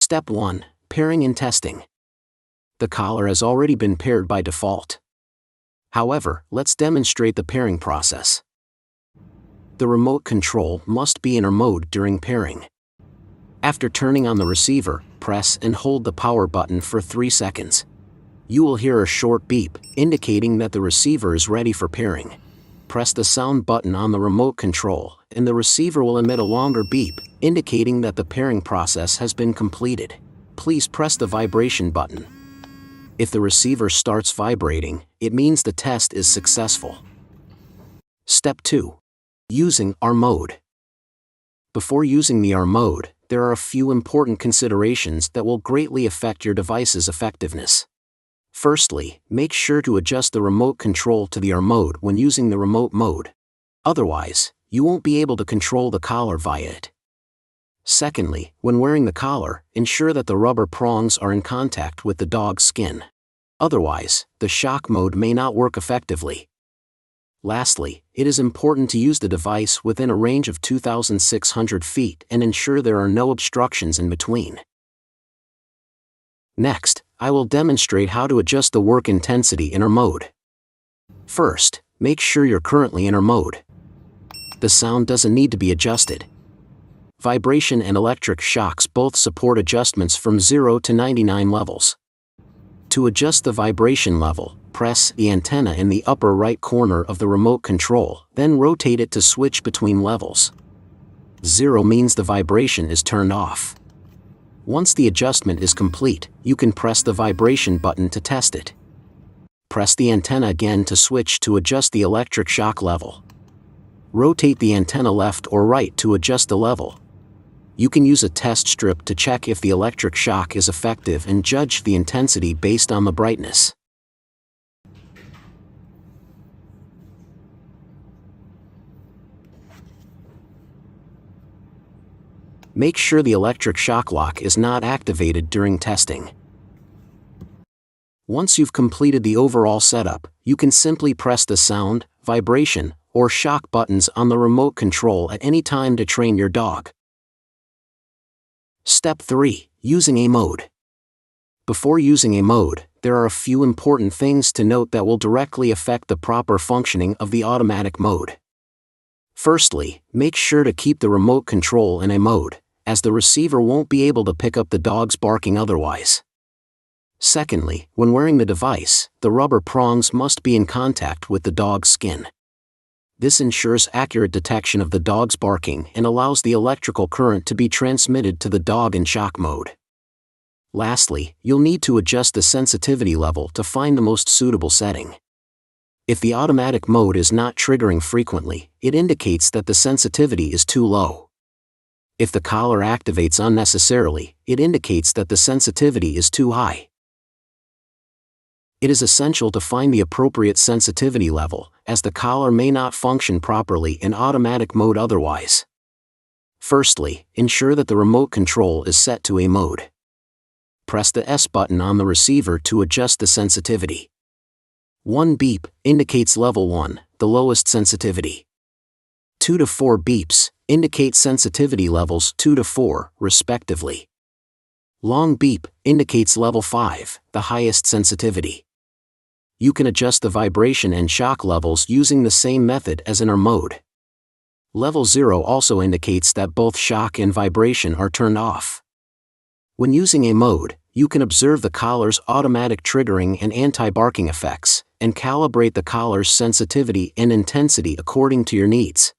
Step 1. Pairing and testing. The collar has already been paired by default. However, let's demonstrate the pairing process. The remote control must be in our mode during pairing. After turning on the receiver, press and hold the power button for 3 seconds. You will hear a short beep, indicating that the receiver is ready for pairing. Press the sound button on the remote control, and the receiver will emit a longer beep, indicating that the pairing process has been completed. Please press the vibration button. If the receiver starts vibrating, it means the test is successful. Step 2. Using our mode. Before using the R mode, there are a few important considerations that will greatly affect your device's effectiveness. Firstly, make sure to adjust the remote control to the R mode when using the remote mode. Otherwise, you won't be able to control the collar via it. Secondly, when wearing the collar, ensure that the rubber prongs are in contact with the dog's skin. Otherwise, the shock mode may not work effectively. Lastly, it is important to use the device within a range of 2,600 feet and ensure there are no obstructions in between. Next, I will demonstrate how to adjust the work intensity in our mode. First, make sure you're currently in our mode. The sound doesn't need to be adjusted. Vibration and electric shocks both support adjustments from 0 to 99 levels. To adjust the vibration level, press the antenna in the upper right corner of the remote control, then rotate it to switch between levels. 0 means the vibration is turned off. Once the adjustment is complete, you can press the vibration button to test it. Press the antenna again to switch to adjust the electric shock level. Rotate the antenna left or right to adjust the level. You can use a test strip to check if the electric shock is effective and judge the intensity based on the brightness. Make sure the electric shock lock is not activated during testing. Once you've completed the overall setup, you can simply press the sound, vibration, or shock buttons on the remote control at any time to train your dog. Step 3. Using a mode. Before using a mode, there are a few important things to note that will directly affect the proper functioning of the automatic mode. Firstly, make sure to keep the remote control in a mode, as the receiver won't be able to pick up the dog's barking otherwise. Secondly, when wearing the device, the rubber prongs must be in contact with the dog's skin. This ensures accurate detection of the dog's barking and allows the electrical current to be transmitted to the dog in shock mode. Lastly, you'll need to adjust the sensitivity level to find the most suitable setting. If the automatic mode is not triggering frequently, it indicates that the sensitivity is too low. If the collar activates unnecessarily, it indicates that the sensitivity is too high. It is essential to find the appropriate sensitivity level, as the collar may not function properly in automatic mode otherwise. Firstly, ensure that the remote control is set to a mode. Press the S button on the receiver to adjust the sensitivity. 1 beep indicates level 1, the lowest sensitivity. 2 to 4 beeps indicate sensitivity levels 2 to 4, respectively. Long beep indicates level 5, the highest sensitivity. You can adjust the vibration and shock levels using the same method as in our mode. Level 0 also indicates that both shock and vibration are turned off. When using a mode, you can observe the collar's automatic triggering and anti-barking effects, and calibrate the collar's sensitivity and intensity according to your needs.